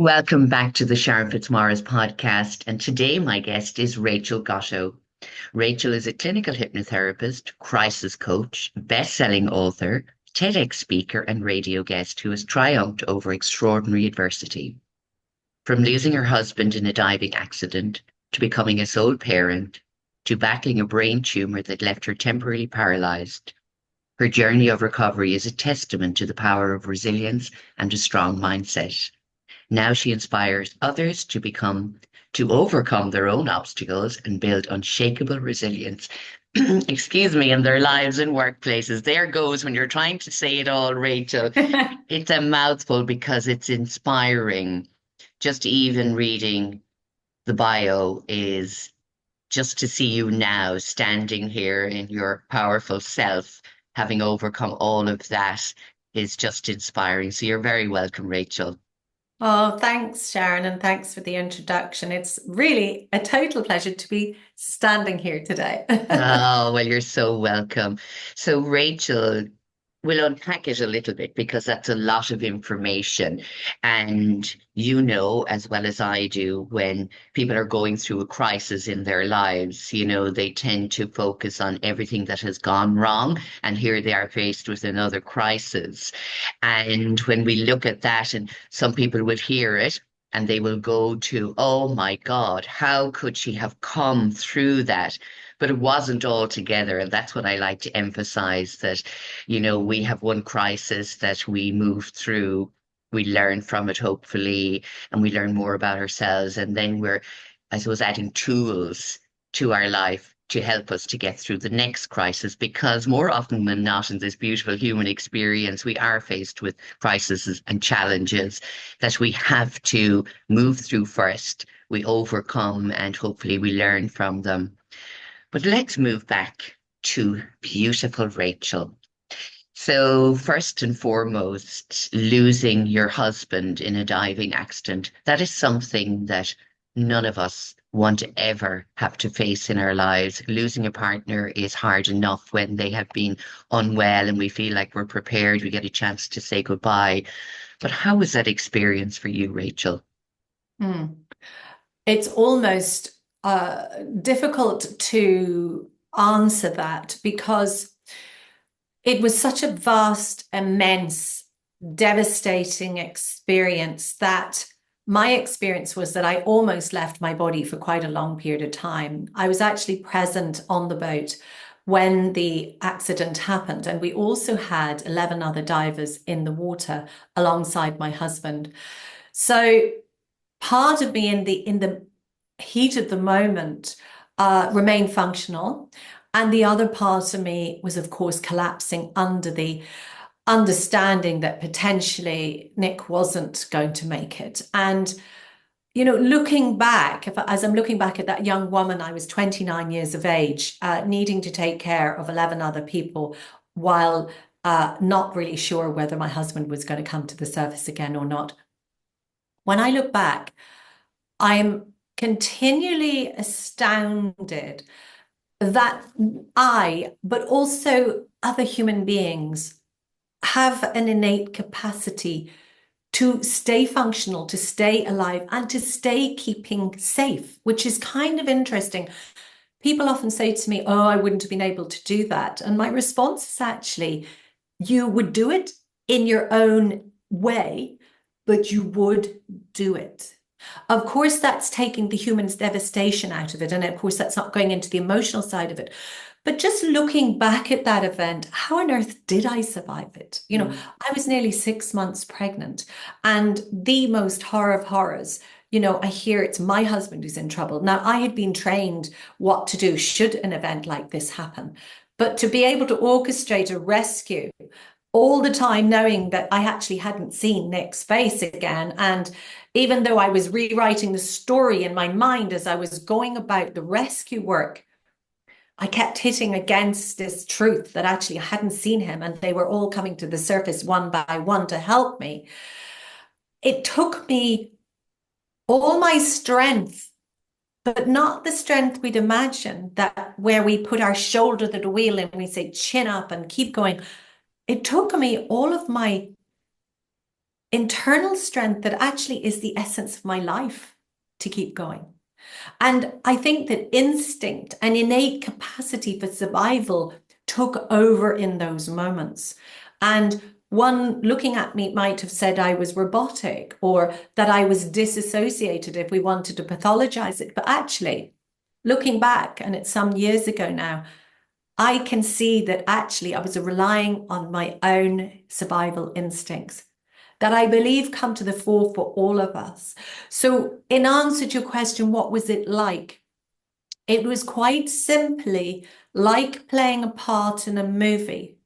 Welcome back to the Sharon Fitzmaurice podcast. And today, my guest is Rachel Gotto. Rachel is a clinical hypnotherapist, crisis coach, best-selling author, TEDx speaker, and radio guest who has triumphed over extraordinary adversity. From losing her husband in a diving accident, to becoming a sole parent, to battling a brain tumor that left her temporarily paralyzed, her journey of recovery is a testament to the power of resilience and a strong mindset. Now she inspires others to overcome their own obstacles and build unshakable resilience, excuse me, in their lives and workplaces. There goes when you're trying to say it all, Rachel. It's a mouthful because it's inspiring. Just even reading the bio is just to see you now standing here in your powerful self, having overcome all of that is just inspiring. So you're very welcome, Rachel. Oh, thanks, Sharon, and thanks for the introduction. It's really a total pleasure to be standing here today. Oh, well, you're so welcome. So, Rachel, we'll unpack it a little bit because that's a lot of information. And you know, as well as I do, when people are going through a crisis in their lives, they tend to focus on everything that has gone wrong. And here they are faced with another crisis. And when we look at that, and some people will hear it, and they will go to, oh my God, how could she have come through that? But it wasn't all together. And that's what I like to emphasize that, we have one crisis that we move through, we learn from it, hopefully, and we learn more about ourselves. And then we're, I suppose, adding tools to our life to help us to get through the next crisis, because more often than not in this beautiful human experience, we are faced with crises and challenges that we have to move through first. We overcome and hopefully we learn from them. But let's move back to beautiful Rachel. So, first and foremost, losing your husband in a diving accident, that is something that none of us want to ever have to face in our lives. Losing a partner is hard enough when they have been unwell and we feel like we're prepared, we get a chance to say goodbye. But how was that experience for you, Rachel? Hmm. It's almost difficult to answer that because it was such a vast, immense, devastating experience that my experience was that I almost left my body for quite a long period of time. I was actually present on the boat when the accident happened, and we also had 11 other divers in the water alongside my husband. So part of me in the heat of the moment remained functional. And the other part of me was, of course, collapsing under the understanding that potentially Nick wasn't going to make it. And, looking back, as I'm looking back at that young woman, I was 29 years of age, needing to take care of 11 other people while not really sure whether my husband was going to come to the surface again or not. When I look back, I'm continually astounded that but also other human beings, have an innate capacity to stay functional, to stay alive, and to stay keeping safe, which is kind of interesting. People often say to me, oh, I wouldn't have been able to do that. And my response is actually, you would do it in your own way, but you would do it. Of course, that's taking the human's devastation out of it. And of course, that's not going into the emotional side of it. But just looking back at that event, how on earth did I survive it? I was nearly 6 months pregnant, and the most horror of horrors, I hear it's my husband who's in trouble. Now, I had been trained what to do should an event like this happen. But to be able to orchestrate a rescue all the time, knowing that I actually hadn't seen Nick's face again. And even though I was rewriting the story in my mind as I was going about the rescue work, I kept hitting against this truth that actually I hadn't seen him, and they were all coming to the surface one by one to help me. It took me all my strength, but not the strength we'd imagine, that where we put our shoulder to the wheel and we say, chin up and keep going. It took me all of my internal strength that actually is the essence of my life to keep going. And I think that instinct and innate capacity for survival took over in those moments. And one looking at me might have said I was robotic or that I was disassociated if we wanted to pathologize it. But actually, looking back, and it's some years ago now, I can see that actually I was relying on my own survival instincts that I believe come to the fore for all of us. So, in answer to your question, what was it like? It was quite simply like playing a part in a movie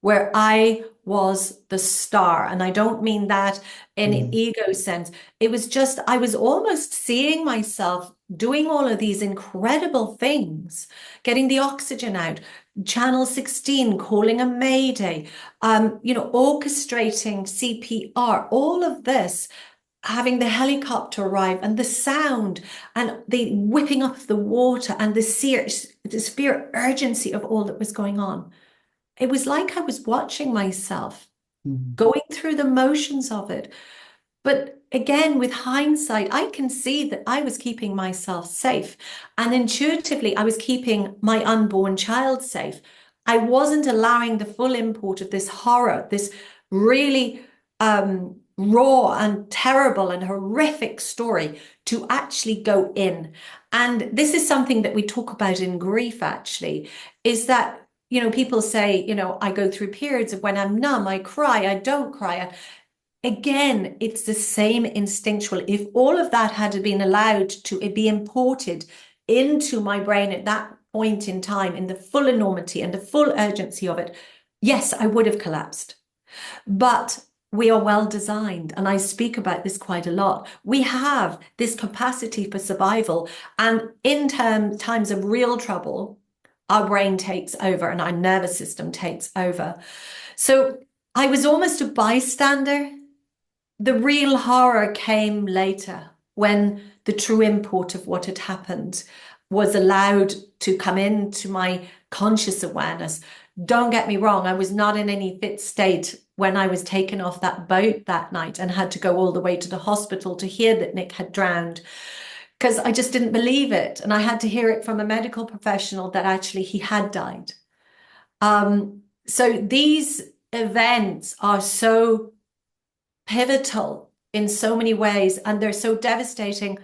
where I was the star. And I don't mean that in an Mm. ego sense. It was just, I was almost seeing myself doing all of these incredible things, getting the oxygen out, channel 16, calling a mayday, orchestrating CPR, all of this, having the helicopter arrive and the sound and the whipping up of the water and the sheer urgency of all that was going on. It was like I was watching myself Mm. going through the motions of it. But again, with hindsight, I can see that I was keeping myself safe. And intuitively, I was keeping my unborn child safe. I wasn't allowing the full import of this horror, this really raw and terrible and horrific story to actually go in. And this is something that we talk about in grief, actually, is that, people say, I go through periods of when I'm numb, I cry, I don't cry. Again, it's the same instinctual. If all of that had been allowed to be imported into my brain at that point in time, in the full enormity and the full urgency of it, yes, I would have collapsed. But we are well designed, and I speak about this quite a lot. We have this capacity for survival, and in times of real trouble, our brain takes over and our nervous system takes over. So I was almost a bystander. The real horror came later when the true import of what had happened was allowed to come into my conscious awareness. Don't get me wrong, I was not in any fit state when I was taken off that boat that night and had to go all the way to the hospital to hear that Nick had drowned, because I just didn't believe it. And I had to hear it from a medical professional that actually he had died. So these events are so pivotal in so many ways and they're so devastating.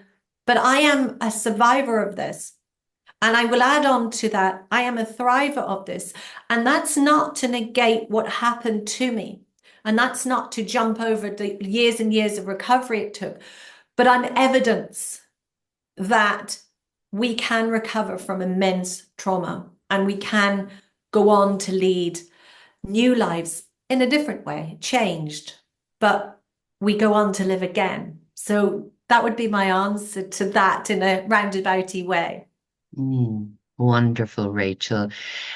But I am a survivor of this. And I will add on to that, I am a thriver of this. And that's not to negate what happened to me. And that's not to jump over the years and years of recovery it took. But I'm evidence that we can recover from immense trauma and we can go on to lead new lives in a different way, changed, but we go on to live again. So that would be my answer to that in a roundabouty way. Mm. Wonderful, Rachel.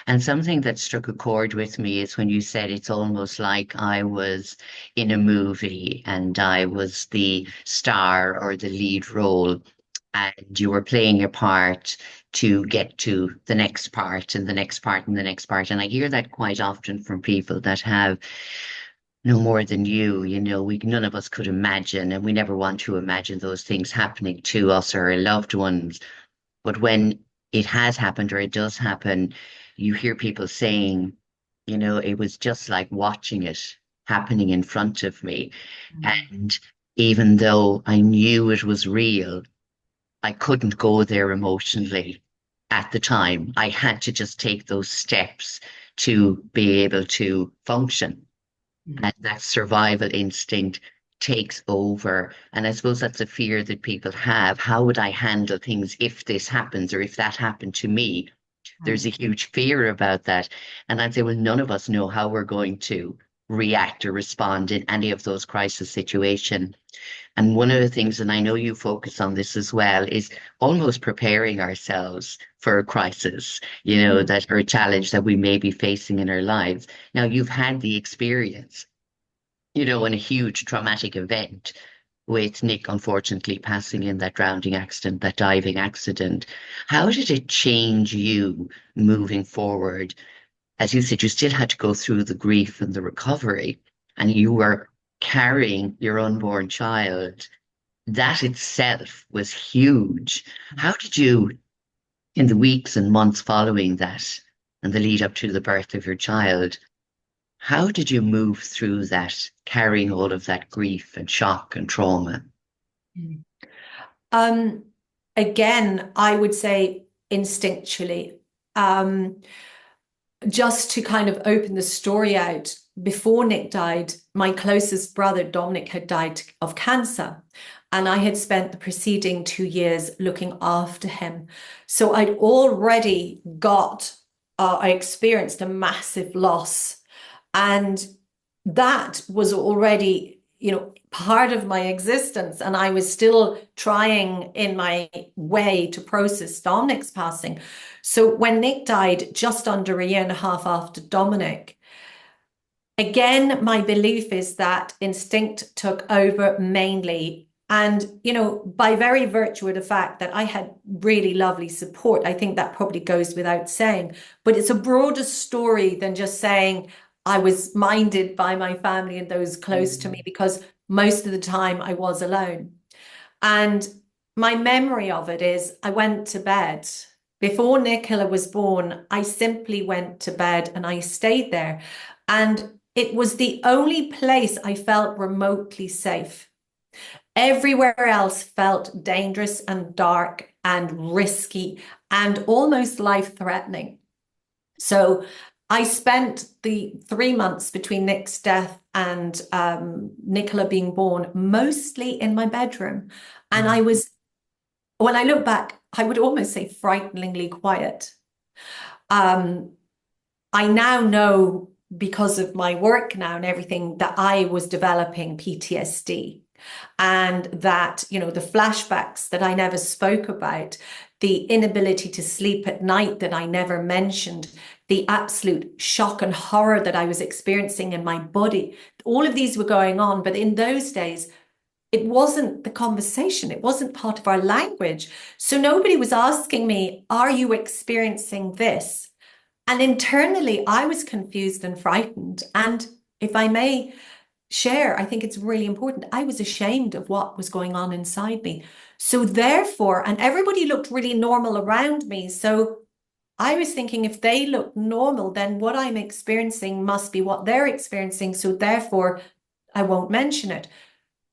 And something that struck a chord with me is when you said it's almost like I was in a movie and I was the star or the lead role, and you were playing a part to get to the next part and the next part and the next part. And I hear that quite often from people that have no more than you. We none of us could imagine, and we never want to imagine those things happening to us or our loved ones. But when it has happened or it does happen, you hear people saying, it was just like watching it happening in front of me. Mm. And even though I knew it was real, I couldn't go there emotionally at the time. I had to just take those steps to be able to function. And Mm. that survival instinct takes over. And I suppose that's a fear that people have. How would I handle things if this happens or if that happened to me? There's a Mm. huge fear about that. And I'd say, well, none of us know how we're going to react or respond in any of those crisis situations. And one of the things, and I know you focus on this as well, is almost preparing ourselves for a crisis, Mm. that or a challenge that we may be facing in our lives. Now, you've had the experience, in a huge traumatic event with Nick unfortunately passing in that drowning accident, that diving accident. How did it change you moving forward? As you said, you still had to go through the grief and the recovery, and you were carrying your unborn child, that itself was huge. How did you, in the weeks and months following that and the lead up to the birth of your child, how did you move through that, carrying all of that grief and shock and trauma? Mm. Um, Again, I would say instinctually. Um, just to kind of open the story out, before Nick died, my closest brother, Dominic, had died of cancer. And I had spent the preceding 2 years looking after him. So I'd already I experienced a massive loss. And that was already, part of my existence. And I was still trying in my way to process Dominic's passing. So when Nick died, just under a year and a half after Dominic, again, my belief is that instinct took over mainly. And, by very virtue of the fact that I had really lovely support, I think that probably goes without saying. But it's a broader story than just saying I was minded by my family and those close to me, because most of the time I was alone. And my memory of it is I went to bed. Before Nicola was born, I simply went to bed and I stayed there. And it was the only place I felt remotely safe. Everywhere else felt dangerous and dark and risky and almost life-threatening. So I spent the 3 months between Nick's death and Nicola being born mostly in my bedroom. And when I look back, I would almost say frighteningly quiet. Um, I now know, because of my work now and everything, that I was developing PTSD, and that, the flashbacks that I never spoke about, the inability to sleep at night that I never mentioned, the absolute shock and horror that I was experiencing in my body, all of these were going on. But in those days, it wasn't the conversation. It wasn't part of our language. So nobody was asking me, are you experiencing this? And internally, I was confused and frightened. And if I may share, I think it's really important, I was ashamed of what was going on inside me. So therefore, and everybody looked really normal around me. So I was thinking, if they look normal, then what I'm experiencing must be what they're experiencing. So therefore, I won't mention it.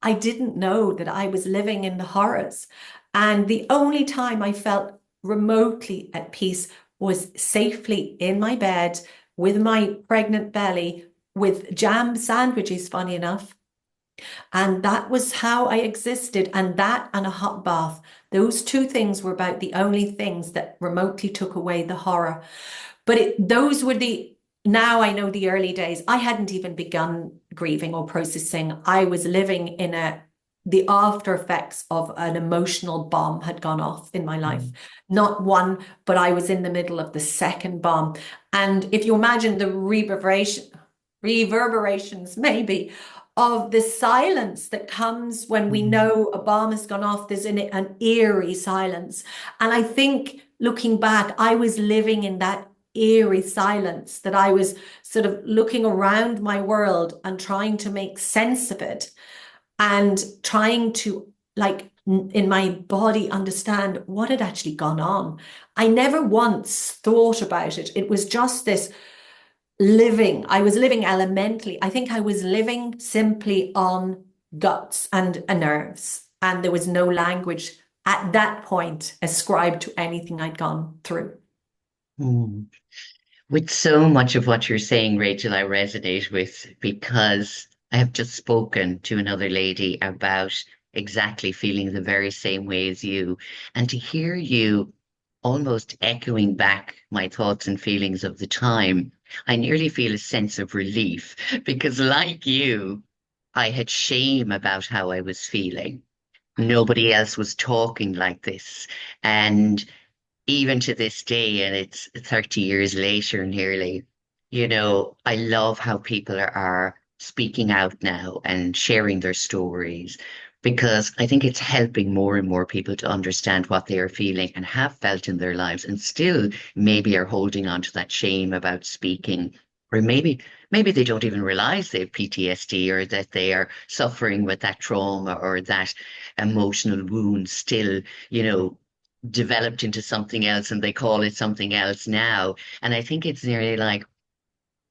I didn't know that I was living in the horrors. And the only time I felt remotely at peace was safely in my bed with my pregnant belly, with jam sandwiches, funny enough. And that was how I existed. And that and a hot bath, those two things were about the only things that remotely took away the horror. But those were now I know the early days. I hadn't even begun grieving or processing. I was living in the after effects of an emotional bomb had gone off in my life. Not one, but I was in the middle of the second bomb. And if you imagine the reverberations maybe of the silence that comes when we know a bomb has gone off, there's an eerie silence. And I think looking back, I was living in that eerie silence, that I was sort of looking around my world and trying to make sense of it, and trying to, like, in my body, understand what had actually gone on. I never once thought about it. It was just this living. I was living elementally. I think I was living simply on guts and nerves, and there was no language at that point ascribed to anything I'd gone through. Mm. With so much of what you're saying, Rachel, I resonate with because I have just spoken to another lady about exactly feeling the very same way as you. And to hear you almost echoing back my thoughts and feelings of the time, I nearly feel a sense of relief because, like you, I had shame about how I was feeling. Nobody else was talking like this. And even to this day, and it's 30 years later nearly, I love how people are speaking out now and sharing their stories because I think it's helping more and more people to understand what they are feeling and have felt in their lives and still maybe are holding on to that shame about speaking or maybe they don't even realize they have PTSD, or that they are suffering with that trauma or that emotional wound still, you know, developed into something else, and they call it something else now. And I think it's nearly like,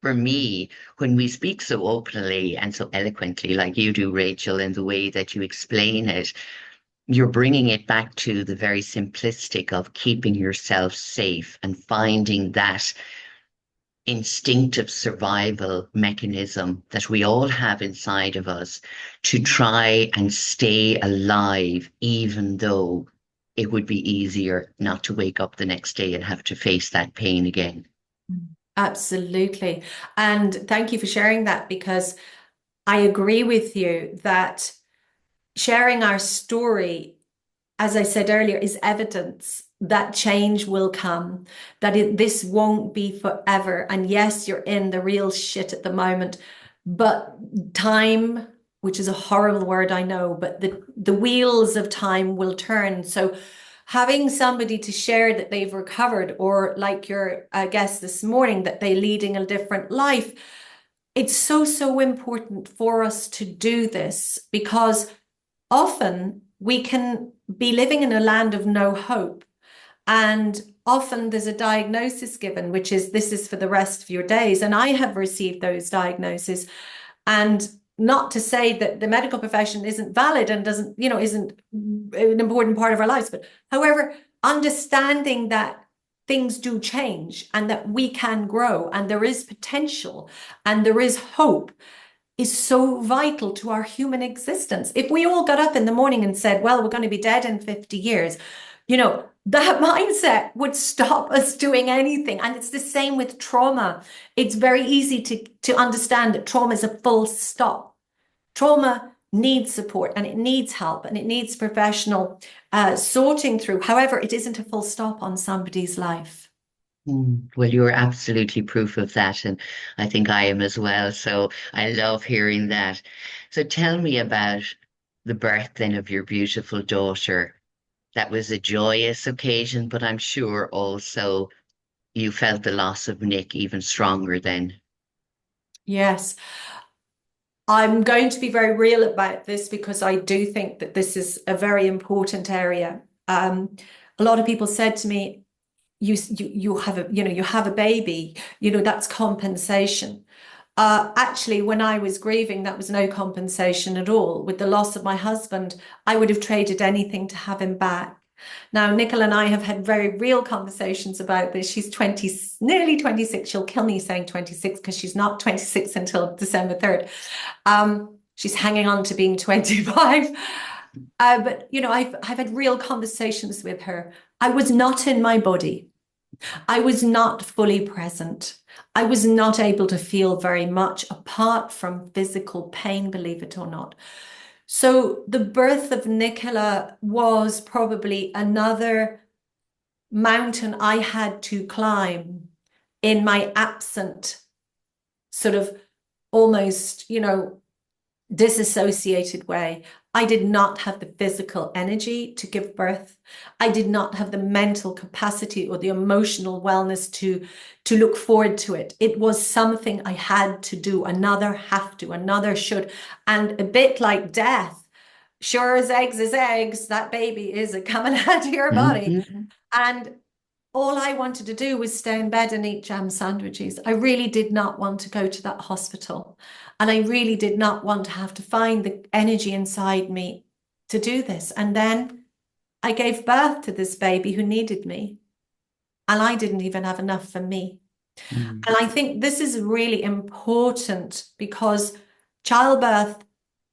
for me, when we speak so openly and so eloquently, like you do, Rachel, in the way that you explain it, you're bringing it back to the very simplistic of keeping yourself safe and finding that instinctive survival mechanism that we all have inside of us to try and stay alive, even though it would be easier not to wake up the next day and have to face that pain again. Absolutely. And thank you for sharing that, because I agree with you that sharing our story, as I said earlier, is evidence that change will come, that this won't be forever. And yes, you're in the real shit at the moment, but time, which is a horrible word, I know, but the wheels of time will turn. So having somebody to share that they've recovered, or like your guest this morning, that they're leading a different life, it's so, so important for us to do this, because often we can be living in a land of no hope. And often there's a diagnosis given, which is, this is for the rest of your days. And I have received those diagnoses. And not to say that the medical profession isn't valid and doesn't, isn't an important part of our lives. But however, understanding that things do change and that we can grow and there is potential and there is hope is so vital to our human existence. If we all got up in the morning and said, well, we're going to be dead in 50 years, that mindset would stop us doing anything. And it's the same with trauma. It's very easy to understand that trauma is a full stop. Trauma needs support and it needs help and it needs professional sorting through. However, it isn't a full stop on somebody's life. Well, you're absolutely proof of that, and I think I am as well. So I love hearing that. So tell me about the birth then of your beautiful daughter. That was a joyous occasion, but I'm sure also you felt the loss of Nick even stronger then. Yes. I'm going to be very real about this because I do think that this is a very important area. A lot of people said to me, you have a you have a baby, that's compensation. Actually, when I was grieving, that was no compensation at all. With the loss of my husband, I would have traded anything to have him back. Now, Nicola and I have had very real conversations about this. She's 20, nearly 26. She'll kill me saying 26 because she's not 26 until December 3rd. She's hanging on to being 25. But, I've had real conversations with her. I was not in my body. I was not fully present. I was not able to feel very much apart from physical pain, believe it or not. So the birth of Nicola was probably another mountain I had to climb in my absent, sort of almost, disassociated way. I did not have the physical energy to give birth. I did not have the mental capacity or the emotional wellness to look forward to it. It was something I had to do, another have to, another should. And a bit like death, sure as eggs is eggs, that baby is coming out of your body. Mhm. And all I wanted to do was stay in bed and eat jam sandwiches. I really did not want to go to that hospital. And I really did not want to have to find the energy inside me to do this. And then I gave birth to this baby who needed me. And I didn't even have enough for me. Mm. And I think this is really important because childbirth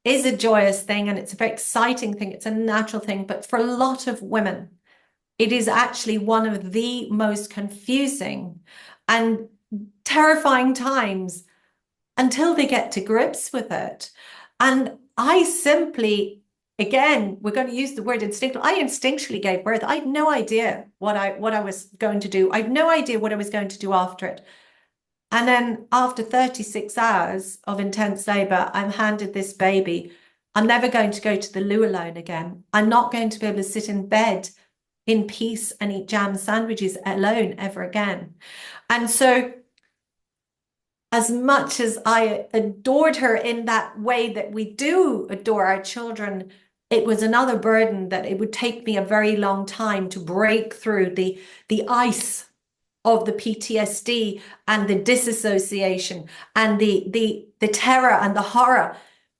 is a joyous thing and it's a very exciting thing. It's a natural thing. But for a lot of women, it is actually one of the most confusing and terrifying times until they get to grips with it. And I simply, again, we're going to use the word instinctual. I instinctually gave birth. I had no idea what I was going to do. I had no idea what I was going to do after it. And then after 36 hours of intense labor, I'm handed this baby. I'm never going to go to the loo alone again. I'm not going to be able to sit in bed in peace and eat jam sandwiches alone ever again. And so as much as I adored her in that way that we do adore our children, it was another burden that it would take me a very long time to break through the ice of the PTSD and the disassociation and the terror and the horror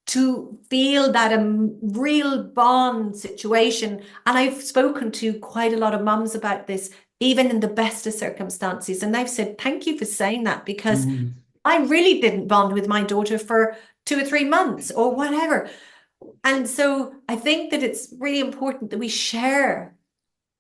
to feel that a real bond situation. And I've spoken to quite a lot of mums about this, even in the best of circumstances. And they've said, thank you for saying that, because Mm, I really didn't bond with my daughter for 2 or 3 months or whatever. And so I think that it's really important that we share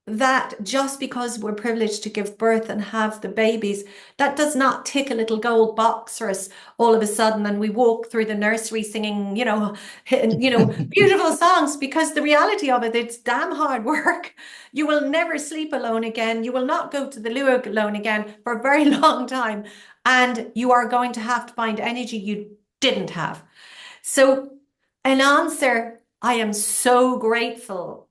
that just because we're privileged to give birth and have the babies, that does not tick a little gold box for us all of a sudden, and we walk through the nursery singing, beautiful songs, because the reality of it, it's damn hard work. You will never sleep alone again. You will not go to the loo alone again for a very long time, and you are going to have to find energy you didn't have. So, an answer, I am so grateful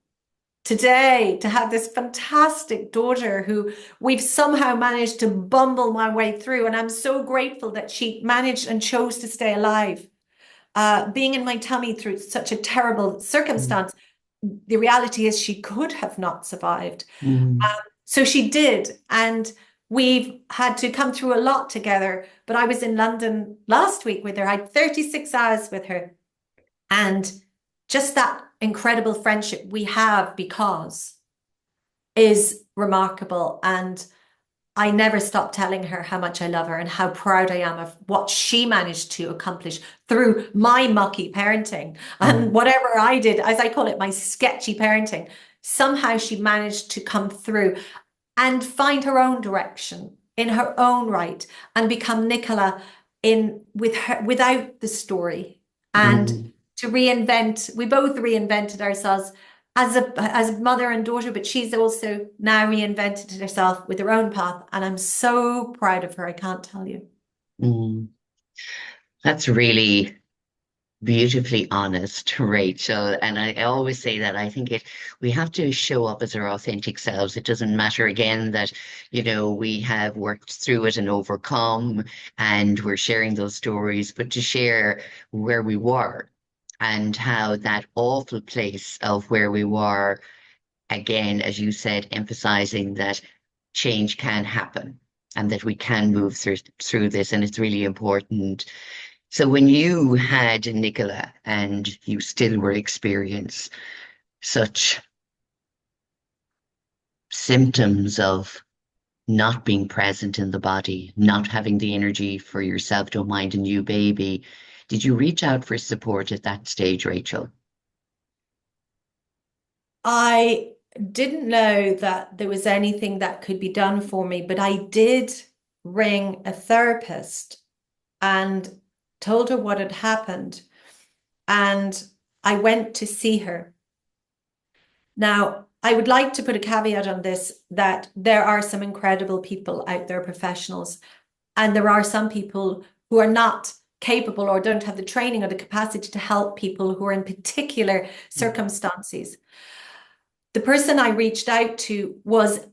today to have this fantastic daughter who we've somehow managed to bumble my way through. And I'm so grateful that she managed and chose to stay alive. Being in my tummy through such a terrible mm, circumstance, the reality is she could have not survived. mm, So she did. And we've had to come through a lot together. But I was in London last week with her. I had 36 hours with her. And just that incredible friendship we have because is remarkable. And I never stop telling her how much I love her and how proud I am of what she managed to accomplish through my mucky parenting and mm, whatever I did, as I call it, my sketchy parenting. Somehow she managed to come through and find her own direction in her own right and become Nicola in with her without the story, and mm, to reinvent. We both reinvented ourselves as a mother and daughter, but she's also now reinvented herself with her own path, and I'm so proud of her. I can't tell you. mm. That's really beautifully honest, Rachel. And I always say that I think we have to show up as our authentic selves. It doesn't matter again that, we have worked through it and overcome and we're sharing those stories, but to share where we were and how that awful place of where we were, again, as you said, emphasizing that change can happen and that we can move through this. And it's really important. So when you had Nicola and you still were experiencing such symptoms of not being present in the body, not having the energy for yourself, don't mind a new baby, did you reach out for support at that stage, Rachel? I didn't know that there was anything that could be done for me, but I did ring a therapist and told her what had happened. And I went to see her. Now, I would like to put a caveat on this, that there are some incredible people out there, professionals, and there are some people who are not capable or don't have the training or the capacity to help people who are in particular circumstances. The person I reached out to was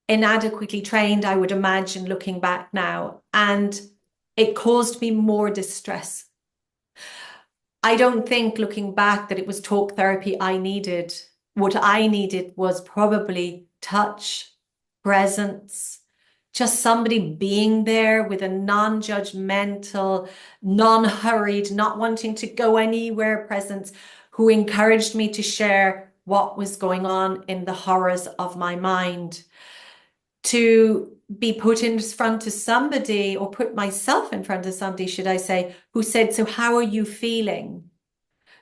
inadequately trained, I would imagine, looking back now, and it caused me more distress. I don't think, looking back, that it was talk therapy I needed. What I needed was probably touch, presence, just somebody being there with a non-judgmental, non-hurried, not wanting to go anywhere presence, who encouraged me to share what was going on in the horrors of my mind. To be put in front of somebody, or put myself in front of somebody, should I say, who said, so how are you feeling?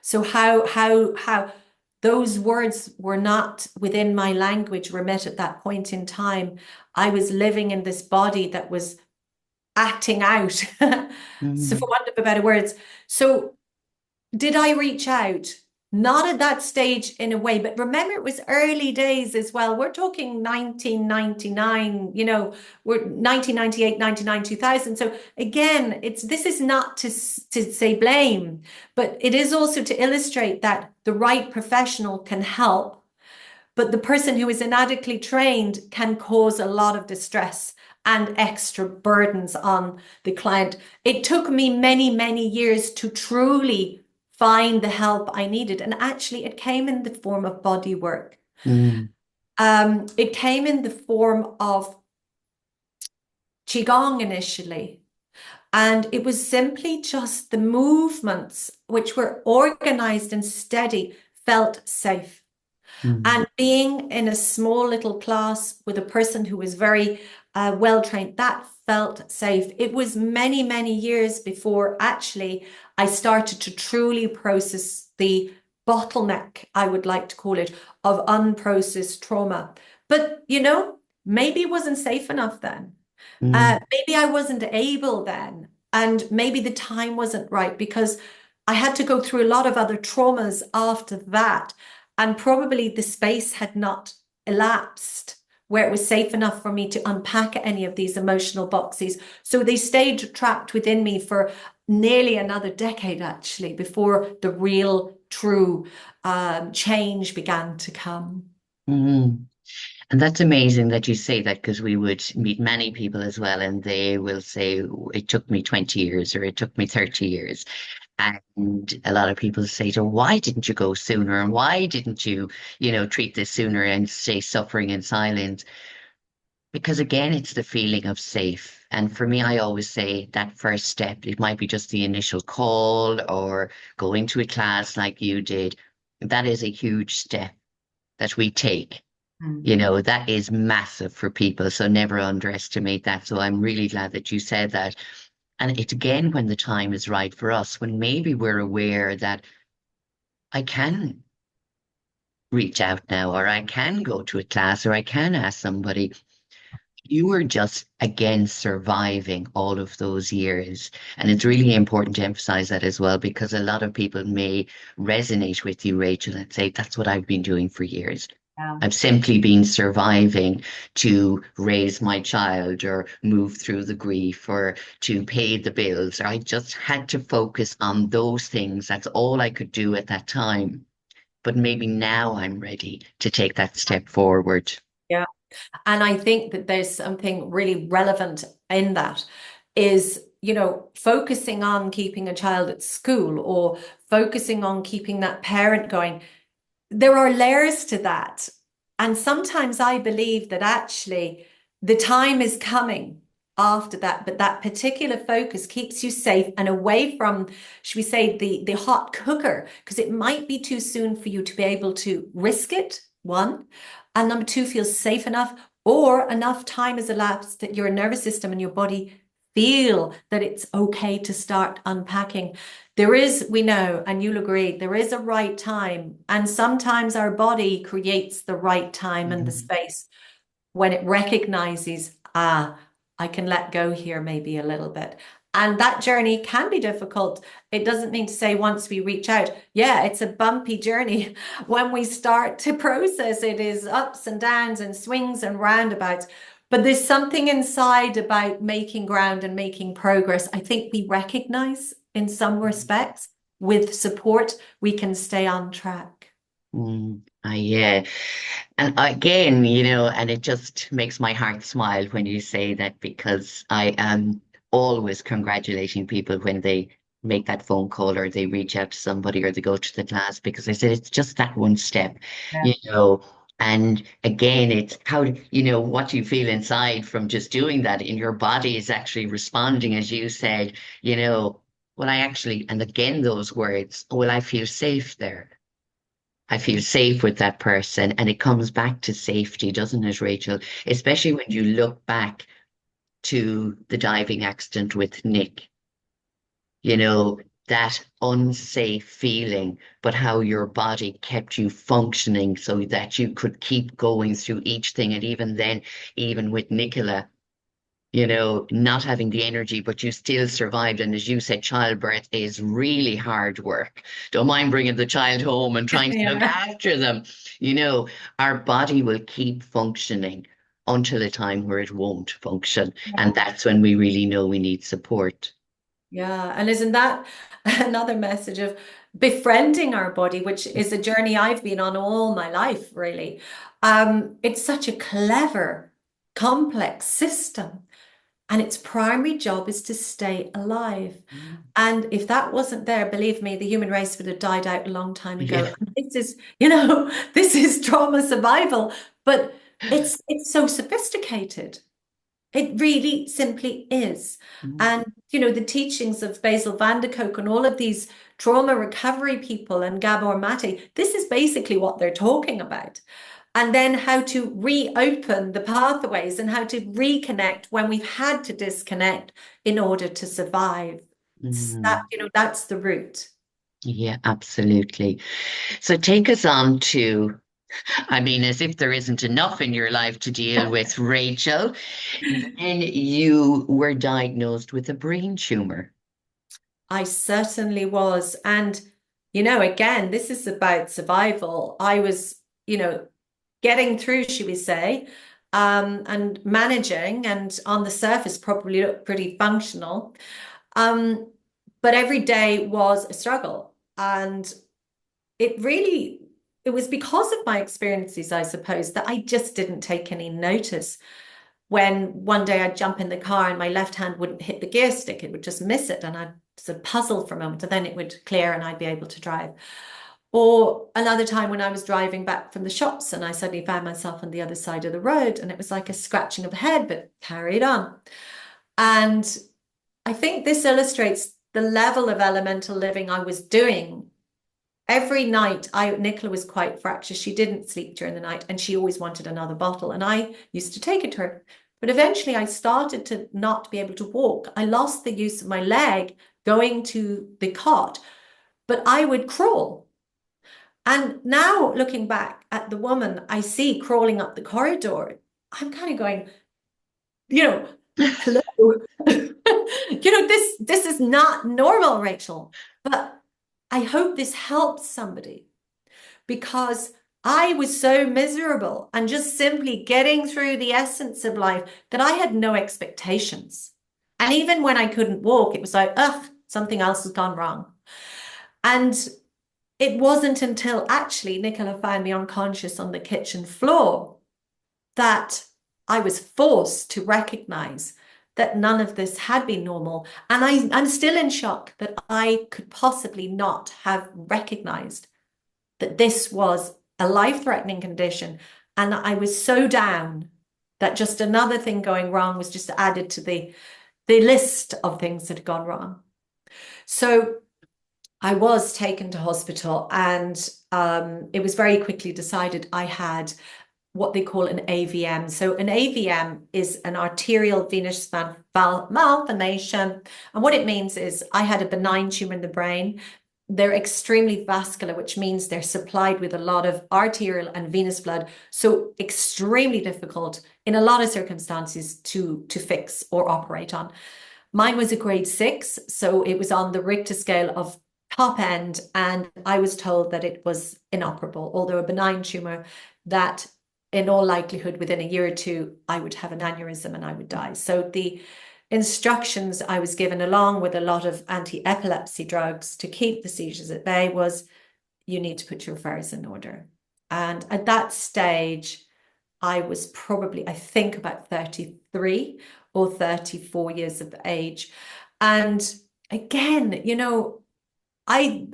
So how those words were not within my language, were met at that point in time. I was living in this body that was acting out. So for Mm, want of a better words. So did I reach out? Not at that stage in a way, but remember, it was early days as well. We're talking 1999, we're 1998, 99, 2000. So again, this is not to say blame, but it is also to illustrate that the right professional can help, but the person who is inadequately trained can cause a lot of distress and extra burdens on the client. It took me many, many years to truly find the help I needed. And actually, it came in the form of body work. Mm, It came in the form of Qigong initially. And it was simply just the movements, which were organized and steady, felt safe. mm, And being in a small little class with a person who was very well trained, that felt safe. It was many, many years before actually I started to truly process the bottleneck, I would like to call it, of unprocessed trauma. But, maybe it wasn't safe enough then. mm, Maybe I wasn't able then, and maybe the time wasn't right because I had to go through a lot of other traumas after that, and probably the space had not elapsed where it was safe enough for me to unpack any of these emotional boxes. So they stayed trapped within me for nearly another decade, actually, before the real, true change began to come. mm. And that's amazing that you say that because we would meet many people as well, and they will say, it took me 20 years or it took me 30 years. And a lot of people say to, why didn't you go sooner? And why didn't you, treat this sooner and stay suffering in silence? Because again, it's the feeling of safe. And for me, I always say that first step, it might be just the initial call or going to a class like you did. That is a huge step that we take. That is massive for people. So never underestimate that. So I'm really glad that you said that. And it's again when the time is right for us, when maybe we're aware that I can reach out now, or I can go to a class, or I can ask somebody. You were just again surviving all of those years. And it's really important to emphasize that as well, because a lot of people may resonate with you, Rachel, and say, that's what I've been doing for years. Yeah. I've simply been surviving to raise my child or move through the grief or to pay the bills. I just had to focus on those things. That's all I could do at that time. But maybe now I'm ready to take that step forward. Yeah. And I think that there's something really relevant in that is, focusing on keeping a child at school or focusing on keeping that parent going. There are layers to that. And sometimes I believe that actually the time is coming after that, but that particular focus keeps you safe and away from, should we say, the hot cooker, because it might be too soon for you to be able to risk it, one. And number two, feel safe enough or enough time has elapsed that your nervous system and your body feel that it's okay to start unpacking. There is, we know, and you'll agree, there is a right time. And sometimes our body creates the right time and the Mhm. space when it recognizes, I can let go here maybe a little bit. And that journey can be difficult. It doesn't mean to say once we reach out, yeah, it's a bumpy journey. When we start to process, it is ups and downs and swings and roundabouts. But there's something inside about making ground and making progress. I think we recognize in some respects with support, we can stay on track. Yeah. And again, and it just makes my heart smile when you say that because I am always congratulating people when they make that phone call or they reach out to somebody or they go to the class because I said it's just that one step, Yeah. you know. And again, it's how, what you feel inside from just doing that in your body is actually responding, as you said, well, and again, those words, will I feel safe there? I feel safe with that person. And it comes back to safety, doesn't it, Rachel? Especially when you look back to the diving accident with Nick, that unsafe feeling, but how your body kept you functioning so that you could keep going through each thing. And even then, even with Nicola, not having the energy, but you still survived. And as you said, childbirth is really hard work. Don't mind bringing the child home and trying to look Yeah. after them. You know, our body will keep functioning until a time where it won't function. And that's when we really know we need support. Yeah, and isn't that another message of befriending our body, which is a journey I've been on all my life, really. It's such a clever, complex system. and its primary job is to stay alive. Mm. And if that wasn't there, believe me, the human race would have died out a long time Yeah. ago. And this is, this is trauma survival, but it's so sophisticated. It really simply is. Mm. And, the teachings of Basil van der Kolk and all of these trauma recovery people and Gabor Mate, this is basically what they're talking about. And then how to reopen the pathways and how to reconnect when we've had to disconnect in order to survive. Mm. That's the root. Yeah, absolutely. So take us on to, I mean, as if there isn't enough in your life to deal with, Rachel. Then you were diagnosed with a brain tumor. I certainly was. And, again, this is about survival. I was, getting through, should we say, and managing, and on the surface probably looked pretty functional. Um, but every day was a struggle. And it was because of my experiences, I suppose, that I just didn't take any notice. When one day I'd jump in the car and my left hand wouldn't hit the gear stick, it would just miss it. And I'd sort of puzzle for a moment, and then it would clear and I'd be able to drive. Or another time when I was driving back from the shops and I suddenly found myself on the other side of the road, and it was like a scratching of the head, but carried on. And I think this illustrates the level of elemental living I was doing. Every night, Nicola was quite fractious. She didn't sleep during the night, and she always wanted another bottle. And I used to take it to her. But eventually, I started to not be able to walk. I lost the use of my leg going to the cot, but I would crawl. And now, looking back at the woman I see crawling up the corridor, I'm kind of going, you know, hello. This is not normal, Rachel. But I hope this helps somebody, because I was so miserable and just simply getting through the essence of life that I had no expectations. And even when I couldn't walk, it was like, ugh, something else has gone wrong. And it wasn't until actually Nicola found me unconscious on the kitchen floor that I was forced to recognize that none of this had been normal. And I'm still in shock that I could possibly not have recognized that this was a life-threatening condition. And I was so down that just another thing going wrong was just added to the list of things that had gone wrong. So I was taken to hospital, and it was very quickly decided I had what they call an AVM. So an AVM is an arterial venous malformation. And what it means is I had a benign tumor in the brain. They're extremely vascular, which means they're supplied with a lot of arterial and venous blood. So extremely difficult in a lot of circumstances to fix or operate on. Mine was a grade 6, so it was on the Richter scale of top end, and I was told that it was inoperable, although a benign tumor that in all likelihood within a year or two I would have an aneurysm and I would die. So the instructions I was given, along with a lot of anti-epilepsy drugs to keep the seizures at bay, was you need to put your affairs in order. And at that stage, I was probably, I think, about 33 or 34 years of age. And again, I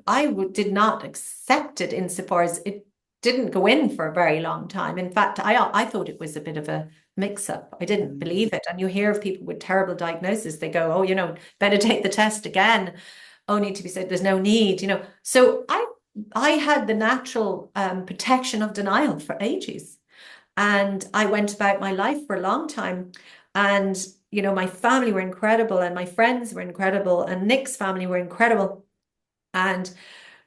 did not accept it insofar as it didn't go in for a very long time. In fact, I thought it was a bit of a mix-up. I didn't believe it. And you hear of people with terrible diagnosis. They go, oh, better take the test again, only to be said there's no need, So I had the natural protection of denial for ages. And I went about my life for a long time. And, my family were incredible, and my friends were incredible, and Nick's family were incredible. And,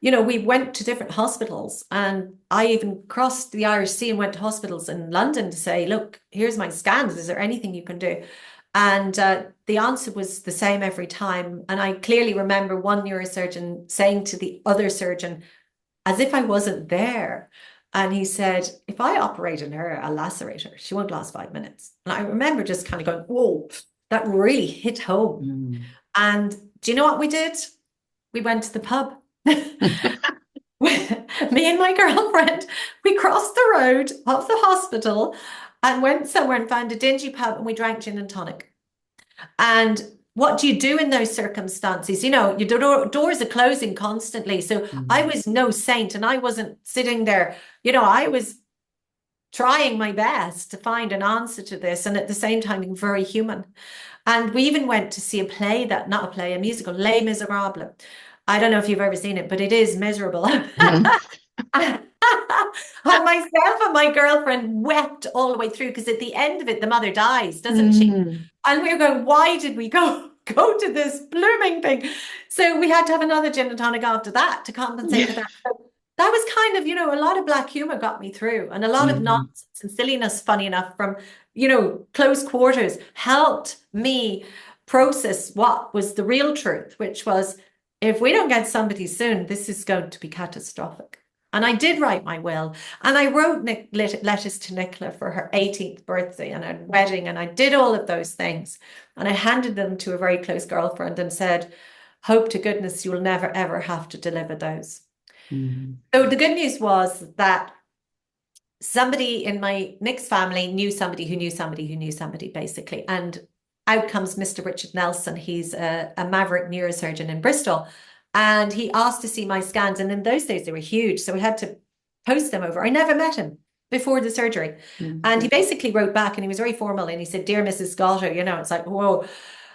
we went to different hospitals, and I even crossed the Irish Sea and went to hospitals in London to say, look, here's my scans. Is there anything you can do? And the answer was the same every time. And I clearly remember one neurosurgeon saying to the other surgeon, as if I wasn't there, and he said, if I operate on her, I'll lacerate her. She won't last 5 minutes. And I remember just kind of going, whoa, that really hit home. Mm. And do you know what we did? We went to the pub. Me and my girlfriend, we crossed the road of the hospital and went somewhere and found a dingy pub, and we drank gin and tonic. And what do you do in those circumstances? You know, your doors are closing constantly. So I Mm. was no saint, and I wasn't sitting there. You know, I was trying my best to find an answer to this, and at the same time being very human. And we even went to see a play, that not a play, a musical, Les Miserables. I don't know if you've ever seen it, but it is miserable. Mm. And myself and my girlfriend wept all the way through, because at the end of it, the mother dies, doesn't she? Mm. And we were going, why did we go to this blooming thing? So we had to have another gin and tonic after that to compensate for Yeah. that. So that was kind of, you know, a lot of black humor got me through, and a lot of Mm. nonsense and silliness, funny enough, from, you know, close quarters helped me process what was the real truth, which was, if we don't get somebody soon, this is going to be catastrophic. And I did write my will, and I wrote letters to Nicola for her 18th birthday and her wedding, and I did all of those things. And I handed them to a very close girlfriend and said, hope to goodness you'll never, ever have to deliver those. Mm. So the good news was that somebody in my Nick's family knew somebody who knew somebody who knew somebody, basically. And out comes Mr. Richard Nelson. He's a maverick neurosurgeon in Bristol. And he asked to see my scans. And in those days, they were huge. So we had to post them over. I never met him before the surgery. Mm. And he basically wrote back, and he was very formal. And he said, Dear Mrs. Gotto, you know, it's like, whoa.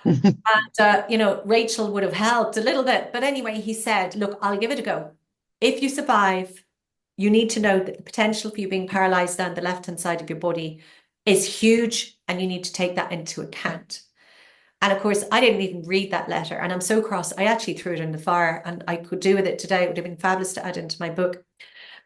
And, you know, Rachel would have helped a little bit. But anyway, he said, look, I'll give it a go. If you survive, you need to know that the potential for you being paralyzed down the left-hand side of your body is huge, and you need to take that into account. And of course, I didn't even read that letter, and I'm so cross. I actually threw it in the fire, and I could do with it today. It would have been fabulous to add into my book.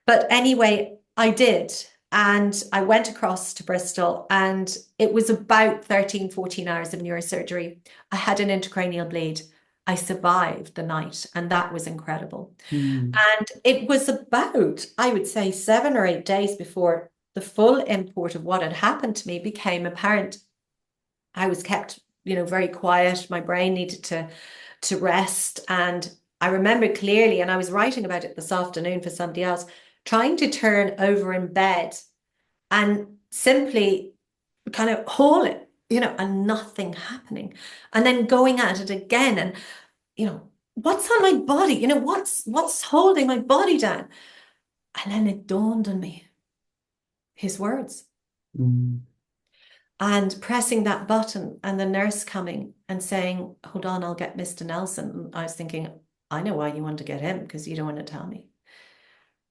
But anyway, I did. And I went across to Bristol, and it was about 13, 14 hours of neurosurgery. I had an intracranial bleed. I survived the night, and that was incredible. Mm. And it was about, I would say, 7 or 8 days before the full import of what had happened to me became apparent. I was kept, you know, very quiet. My brain needed to rest. And I remember clearly, and I was writing about it this afternoon for somebody else, trying to turn over in bed and simply kind of haul it, you know, and nothing happening. And then going at it again, and, you know, what's on my body? You know, what's holding my body down? And then it dawned on me, his words. Mm. And pressing that button, and the nurse coming and saying, hold on, I'll get Mr. Nelson. And I was thinking, I know why you want to get him, because you don't want to tell me.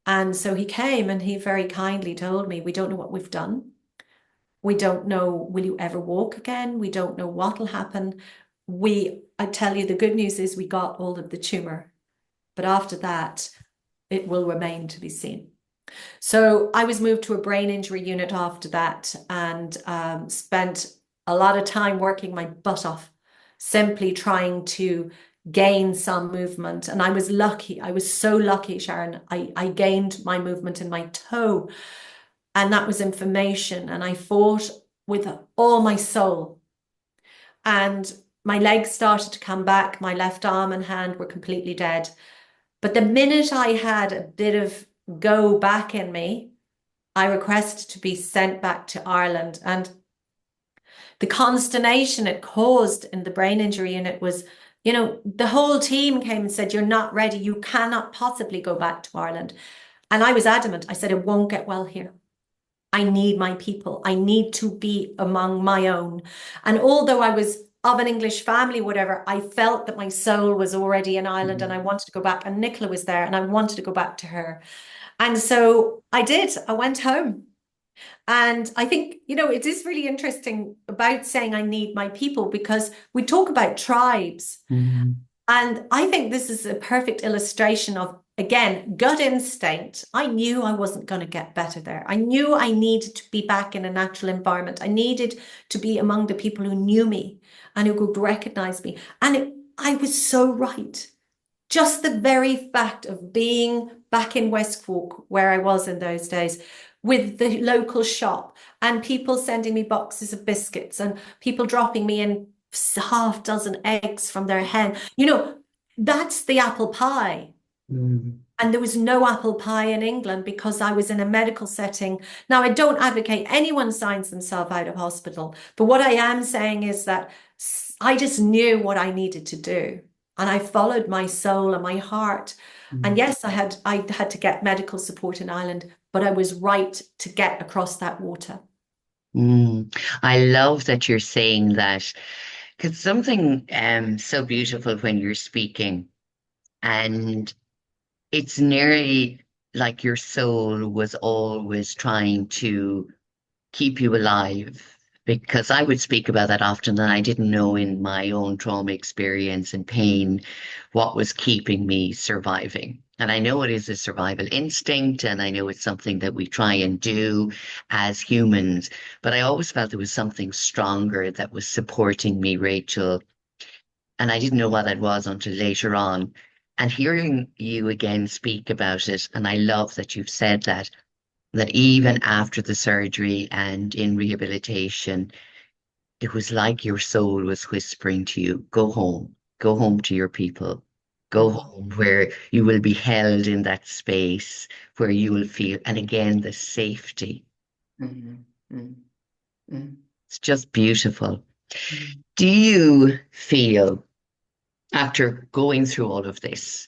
And so he came, and he very kindly told me, we don't know what we've done. We don't know, will you ever walk again? We don't know what'll happen. I tell you, the good news is we got all of the tumour, but after that, it will remain to be seen. So I was moved to a brain injury unit after that, and spent a lot of time working my butt off, simply trying to gain some movement. And I was lucky. I was so lucky, Sharon. I gained my movement in my toe, and that was information. And I fought with all my soul. And my legs started to come back. My left arm and hand were completely dead. But the minute I had a bit of go back in me, I requested to be sent back to Ireland. And the consternation it caused in the brain injury unit was, you know, the whole team came and said, you're not ready. You cannot possibly go back to Ireland. And I was adamant. I said, it won't get well here. I need my people. I need to be among my own. And although I was of an English family, whatever, I felt that my soul was already in Ireland, and I Mm. wanted to go back. And Nicola was there, and I wanted to go back to her. And so I did. I went home. And I think, you know, it is really interesting about saying I need my people, because we talk about tribes. Mm. And I think this is a perfect illustration of, again, gut instinct. I knew I wasn't going to get better there. I knew I needed to be back in a natural environment. I needed to be among the people who knew me and who could recognize me. And I was so right. Just the very fact of being back in West Cork, where I was in those days, with the local shop, and people sending me boxes of biscuits, and people dropping me in half dozen eggs from their hen. You know, that's the apple pie. Mm. And there was no apple pie in England because I was in a medical setting. Now, I don't advocate anyone signs themselves out of hospital, but what I am saying is that I just knew what I needed to do. And I followed my soul and my heart. And Mm. yes, I had to get medical support in Ireland, but I was right to get across that water. Mm. I love that you're saying that because something so beautiful when you're speaking, and it's nearly like your soul was always trying to keep you alive. Because I would speak about that often, and I didn't know in my own trauma experience and pain what was keeping me surviving. And I know it is a survival instinct, and I know it's something that we try and do as humans. But I always felt there was something stronger that was supporting me, Rachel. And I didn't know what that was until later on. And hearing you again speak about it, and I love that you've said that, that even after the surgery and in rehabilitation, it was like your soul was whispering to you, go home to your people, go Mm. home where you will be held in that space where you will feel, and again, the safety. Mm. Mm. Mm. It's just beautiful. Mm. Do you feel, after going through all of this,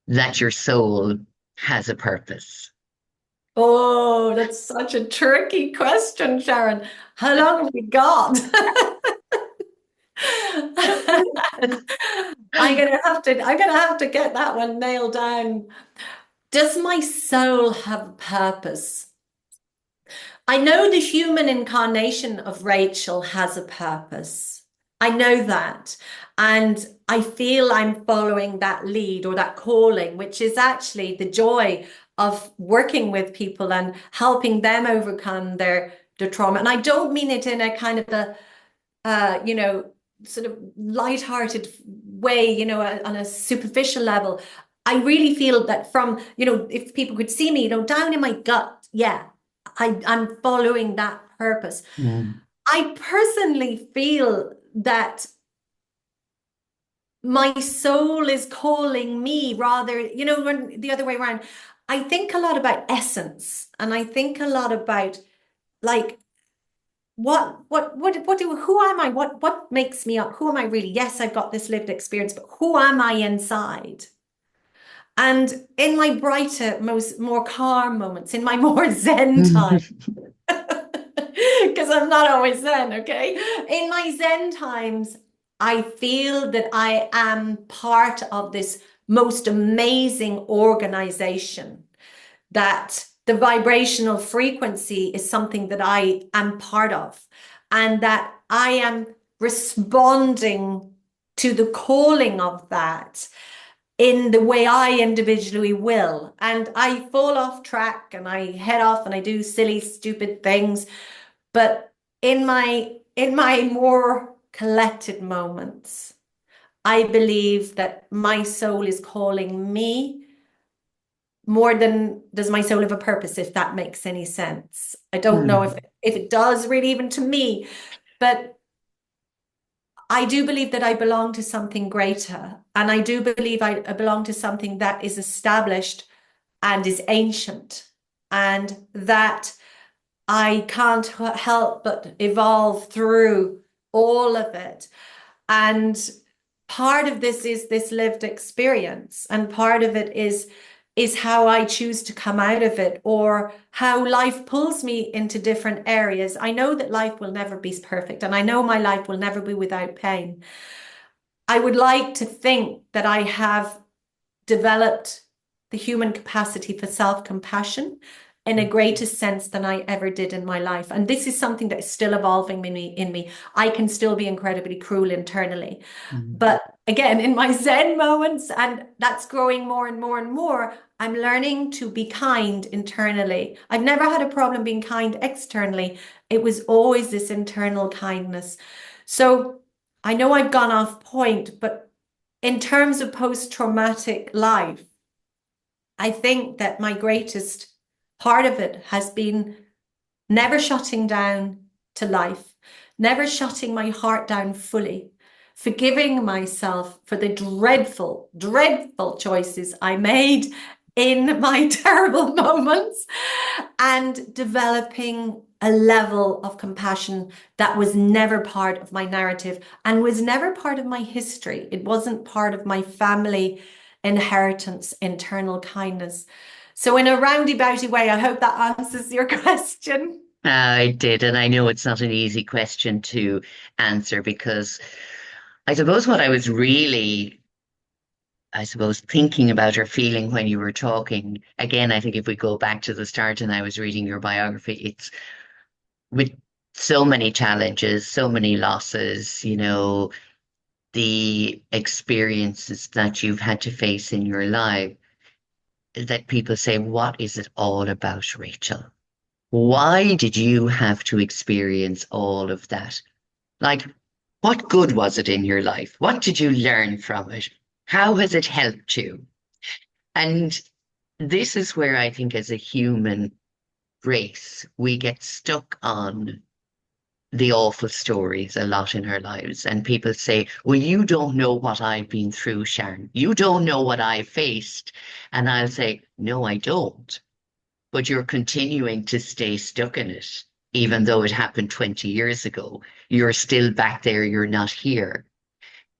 that your soul has a purpose? Oh, that's such a tricky question, Sharon. How long have we got? I'm gonna have to get that one nailed down. Does my soul have a purpose? I know the human incarnation of Rachel has a purpose. I know that. And I feel I'm following that lead or that calling, which is actually the joy of working with people and helping them overcome their trauma. And I don't mean it in a kind of a you know, sort of light-hearted way, on a superficial level. I really feel that from, if people could see me, down in my gut, yeah, I'm following that purpose. Mm. I personally feel that my soul is calling me rather, when the other way around. I think a lot about essence, and I think a lot about like who am I? What makes me up? Who am I really? Yes, I've got this lived experience, but who am I inside? And in my brighter, more calm moments, in my more Zen time, because I'm not always Zen, okay? In my Zen times, I feel that I am part of this most amazing organization, that the vibrational frequency is something that I am part of, and that I am responding to the calling of that in the way I individually will. And I fall off track and I head off and I do silly, stupid things. But in my more collected moments, I believe that my soul is calling me more than does my soul have a purpose, if that makes any sense. I don't know if Mm. if it does really, even to me, but I do believe that I belong to something greater. And I do believe I belong to something that is established and is ancient, and that I can't help but evolve through all of it. And part of this is this lived experience, and part of it is how I choose to come out of it, or how life pulls me into different areas. I know that life will never be perfect, and I know my life will never be without pain. I would like to think that I have developed the human capacity for self-compassion in a greater sense than I ever did in my life. And this is something that is still evolving in me. I can still be incredibly cruel internally. Mm. But again, in my Zen moments, and that's growing more and more and more, I'm learning to be kind internally. I've never had a problem being kind externally. It was always this internal kindness. So I know I've gone off point, but in terms of post-traumatic life, I think that my greatest part of it has been never shutting down to life, never shutting my heart down fully, forgiving myself for the dreadful, dreadful choices I made in my terrible moments and developing a level of compassion that was never part of my narrative and was never part of my history. It wasn't part of my family inheritance, internal kindness. So, in a roundabouty way, I hope that answers your question. I did, and I know it's not an easy question to answer because I suppose what I was really, I suppose, thinking about or feeling when you were talking, again, I think if we go back to the start and I was reading your biography, it's with so many challenges, so many losses, the experiences that you've had to face in your life, that people say, what is it all about, Rachel? Why did you have to experience all of that? Like, what good was it in your life? What did you learn from it? How has it helped you? And this is where I think, as a human race, we get stuck on the awful stories a lot in our lives. And people say, well, you don't know what I've been through, Sharon. You don't know what I've faced. And I'll say, no, I don't. But you're continuing to stay stuck in it, even though it happened 20 years ago. You're still back there, you're not here.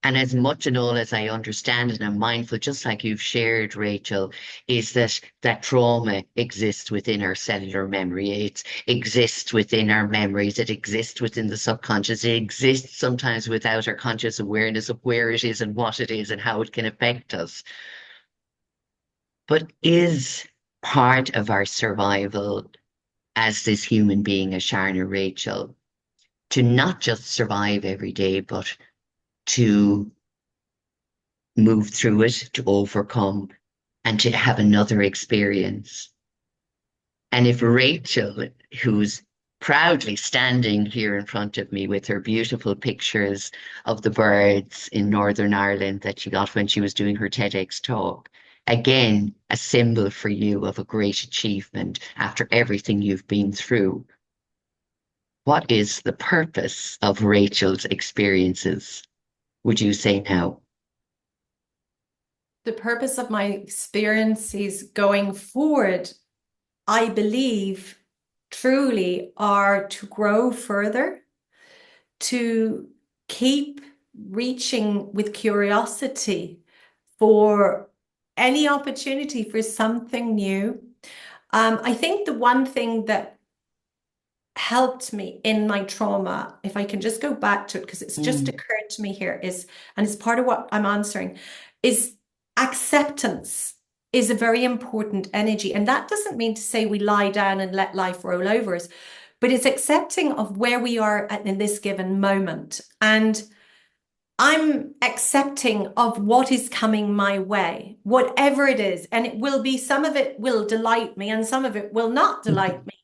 And as much and all as I understand and I'm mindful, just like you've shared, Rachel, is that that trauma exists within our cellular memory. It exists within our memories. It exists within the subconscious. It exists sometimes without our conscious awareness of where it is and what it is and how it can affect us. But is part of our survival as this human being, as Sharon or Rachel, to not just survive every day, but to move through it, to overcome, and to have another experience. And if Rachel, who's proudly standing here in front of me with her beautiful pictures of the birds in Northern Ireland that she got when she was doing her TEDx talk, again, a symbol for you of a great achievement after everything you've been through. What is the purpose of Rachel's experiences, would you say now? The purpose of my experiences going forward, I believe, truly are to grow further, to keep reaching with curiosity for any opportunity for something new. I think the one thing that helped me in my trauma, if I can just go back to it, because it's just Mm, occurred to me here, is, and it's part of what I'm answering, is acceptance is a very important energy. And that doesn't mean to say we lie down and let life roll over us, but it's accepting of where we are in this given moment. And I'm accepting of what is coming my way, whatever it is. And it will be, some of it will delight me and some of it will not delight me.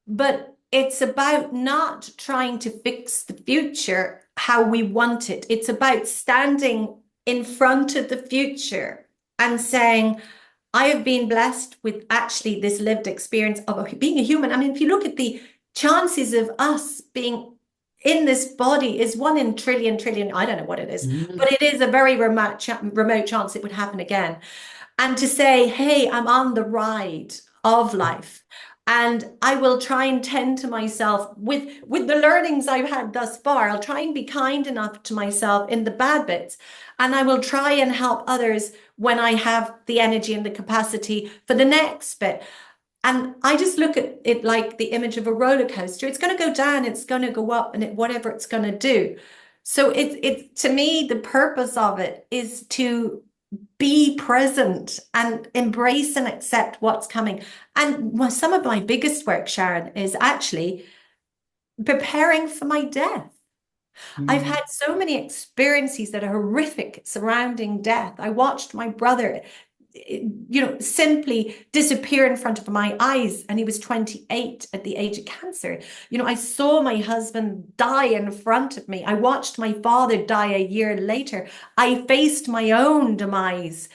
But it's about not trying to fix the future how we want it. It's about standing in front of the future and saying, I have been blessed with actually this lived experience of being a human. I mean, if you look at the chances of us being in this body is 1 in trillion, I don't know what it is, mm, but it is a very remote chance it would happen again. And to say, hey, I'm on the ride of life. And I will try and tend to myself with the learnings I've had thus far. I'll try and be kind enough to myself in the bad bits. And I will try and help others when I have the energy and the capacity for the next bit. And I just look at it like the image of a roller coaster. It's going to go down, it's going to go up, and whatever it's going to do. So it to me, the purpose of it is to be present and embrace and accept what's coming. And some of my biggest work, Sharon, is actually preparing for my death. I've mm, had so many experiences that are horrific surrounding death. I watched my brother, simply disappear in front of my eyes, and he was 28 at the age of cancer. I saw my husband die in front of me. I watched my father die a year later. I faced my own demise.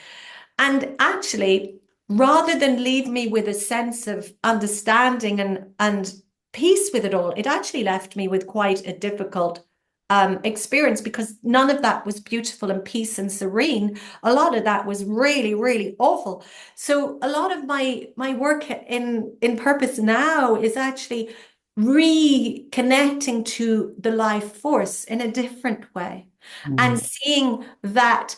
And actually, rather than leave me with a sense of understanding and peace with it all, it actually left me with quite a difficult experience, because none of that was beautiful and peace and serene. A lot of that was really, really awful. So a lot of my work in purpose now is actually reconnecting to the life force in a different way, and Mm, seeing that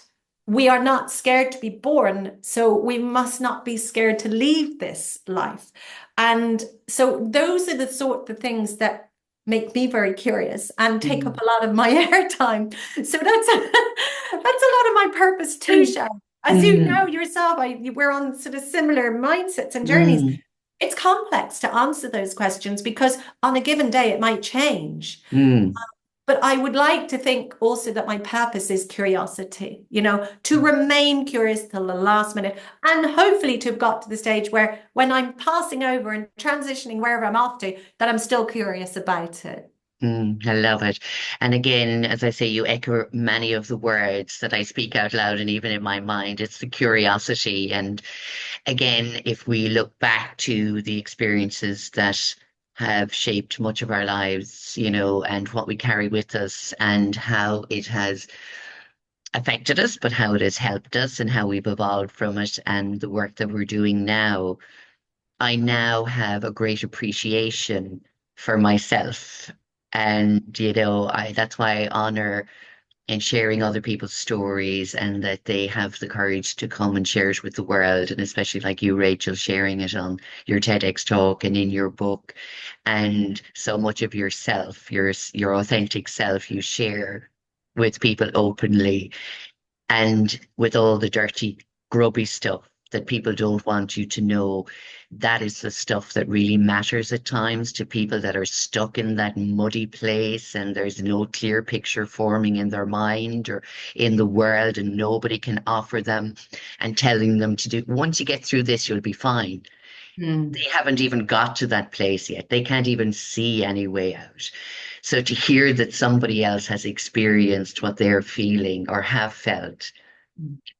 we are not scared to be born, so we must not be scared to leave this life. And so those are the sort of things that make me very curious and take up mm, a lot of my airtime. So that's a lot of my purpose too, Sharon. As you know mm, yourself, we're on sort of similar mindsets and journeys. mm, It's complex to answer those questions because on a given day it might change. mm. But I would like to think also that my purpose is curiosity, to remain curious till the last minute, and hopefully to have got to the stage where when I'm passing over and transitioning wherever I'm off to, that I'm still curious about it. I love it. And again, as I say, you echo many of the words that I speak out loud and even in my mind. It's the curiosity. And again, if we look back to the experiences that have shaped much of our lives, and what we carry with us and how it has affected us, but how it has helped us and how we've evolved from it and the work that we're doing now, I now have a great appreciation for myself. And, that's why I honor and sharing other people's stories and that they have the courage to come and share it with the world. And especially like you, Rachel, sharing it on your TEDx talk and in your book. And so much of yourself, your authentic self, you share with people openly and with all the dirty, grubby stuff that people don't want you to know. That is the stuff that really matters at times to people that are stuck in that muddy place and there's no clear picture forming in their mind or in the world, and nobody can offer them and telling them to do. Once you get through this, you'll be fine. Mm. They haven't even got to that place yet. They can't even see any way out. So to hear that somebody else has experienced what they're feeling or have felt,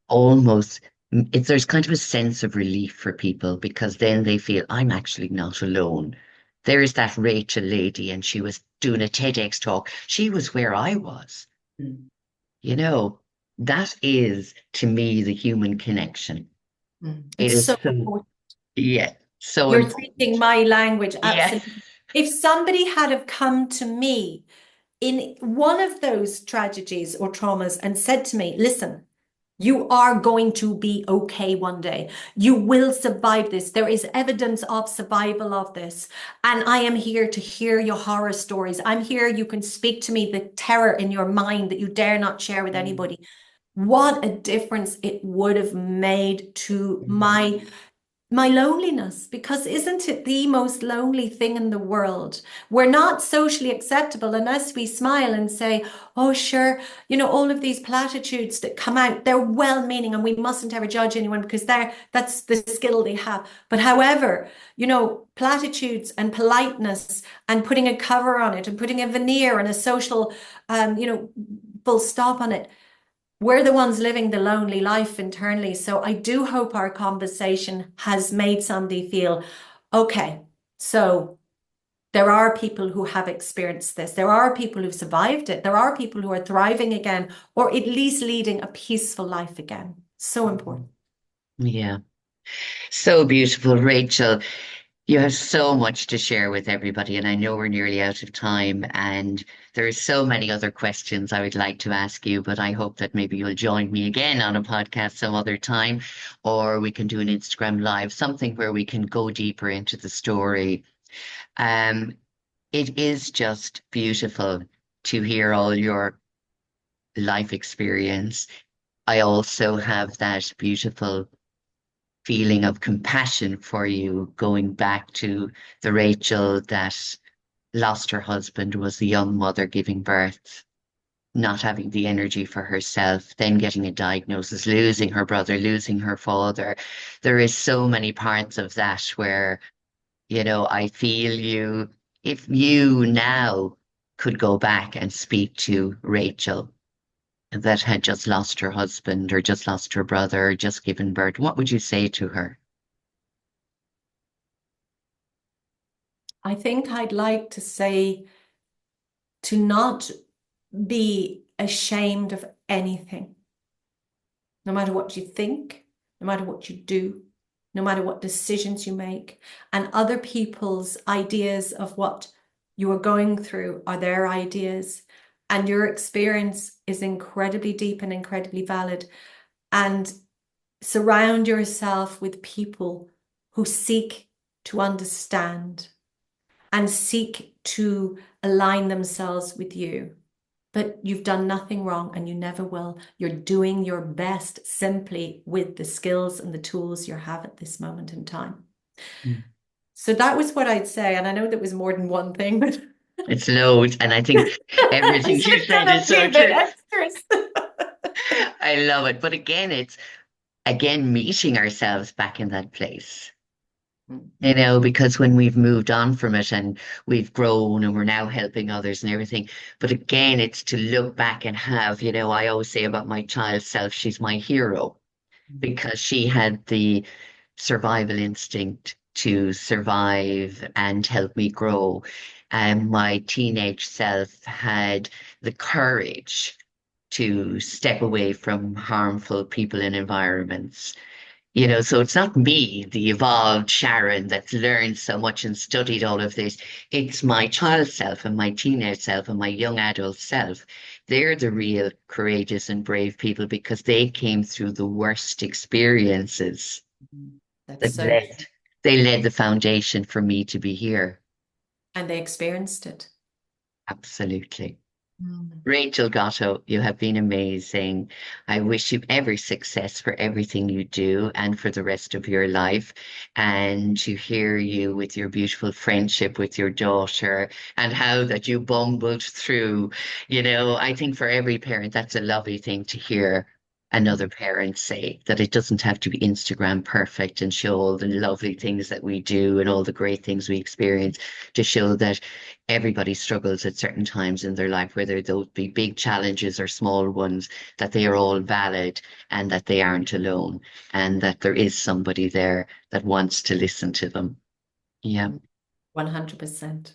almost there's kind of a sense of relief for people because then they feel I'm actually not alone. There's that Rachel lady and she was doing a TEDx talk. She was where I was. Mm. You know, that is to me the human connection. It It's is so so, important. yeah, so You're important. speaking my language, Yes. absolutely. If somebody had have come to me in one of those tragedies or traumas and said to me, listen, you are going to be okay one day. You will survive this. There is evidence of survival of this. And I am here to hear your horror stories. I'm here. You can speak to me the terror in your mind that you dare not share with Mm, anybody. What a difference it would have made to mm, my loneliness, because isn't it the most lonely thing in the world? We're not socially acceptable unless we smile and say, oh, sure, all of these platitudes that come out, they're well-meaning and we mustn't ever judge anyone because that's the skill they have. But however, platitudes and politeness and putting a cover on it and putting a veneer and a social, full stop on it, we're the ones living the lonely life internally. So I do hope our conversation has made somebody feel, okay, so there are people who have experienced this. There are people who've survived it. There are people who are thriving again, or at least leading a peaceful life again. So mm. important. Yeah. So beautiful, Rachel. You have so much to share with everybody, and I know we're nearly out of time, and there are so many other questions I would like to ask you, but I hope that maybe you'll join me again on a podcast some other time, or we can do an Instagram live, something where we can go deeper into the story. Um, it is just beautiful to hear all your life experience. I also have that beautiful feeling of compassion for you going back to the Rachel that lost her husband, was the young mother giving birth, not having the energy for herself, then getting a diagnosis, losing her brother, losing her father. There is so many parts of that where, I feel you. If you now could go back and speak to Rachel that had just lost her husband or just lost her brother or just given birth, what would you say to her? I think I'd like to say to not be ashamed of anything, no matter what you think, no matter what you do, no matter what decisions you make. And other people's ideas of what you are going through are their ideas. And your experience is incredibly deep and incredibly valid. And surround yourself with people who seek to understand and seek to align themselves with you. But you've done nothing wrong and you never will. You're doing your best simply with the skills and the tools you have at this moment in time. Mm. So that was what I'd say. And I know that was more than one thing, but It's loads, and I think I everything should you have done said a is so few bit true. extras. I love it. But again, it's again meeting ourselves back in that place. You know, because when we've moved on from it and we've grown and we're now helping others and everything. But again, it's to look back and have, you know, I always say about my child self, she's my hero because she had the survival instinct to survive and help me grow. And my teenage self had the courage to step away from harmful people and environments. You know, so it's not me, the evolved Sharon that's learned so much and studied all of this. It's my child self and my teenage self and my young adult self. They're the real courageous and brave people because they came through the worst experiences That's that so true. led the foundation for me to be here. And they experienced it. Absolutely. Mm. Rachel Gotto, you have been amazing. I wish you every success for everything you do and for the rest of your life. And to hear you with your beautiful friendship with your daughter and how that you bumbled through, you know, I think for every parent, that's a lovely thing to hear another parent say that it doesn't have to be Instagram perfect and show all the lovely things that we do and all the great things we experience to show that everybody struggles at certain times in their life, whether those be big challenges or small ones, that they are all valid and that they aren't alone and that there is somebody there that wants to listen to them. Yeah. 100%.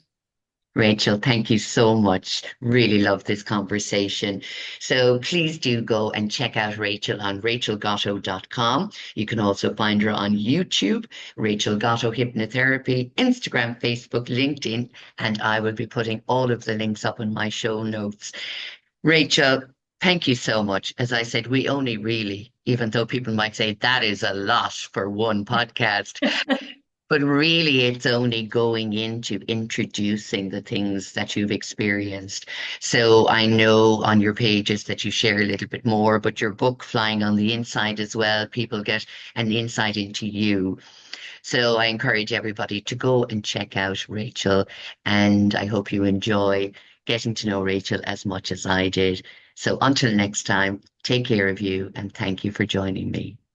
Rachel, thank you so much. Really love this conversation. So please do go and check out Rachel on rachelgotto.com. You can also find her on YouTube, Rachel Gotto Hypnotherapy, Instagram, Facebook, LinkedIn, and I will be putting all of the links up in my show notes. Rachel, thank you so much. As I said, we only really, even though people might say that is a lot for one podcast, but really, it's only going into introducing the things that you've experienced. So I know on your pages that you share a little bit more, but your book, Flying on the Inside, as well, people get an insight into you. So I encourage everybody to go and check out Rachel, and I hope you enjoy getting to know Rachel as much as I did. So until next time, take care of you, and thank you for joining me.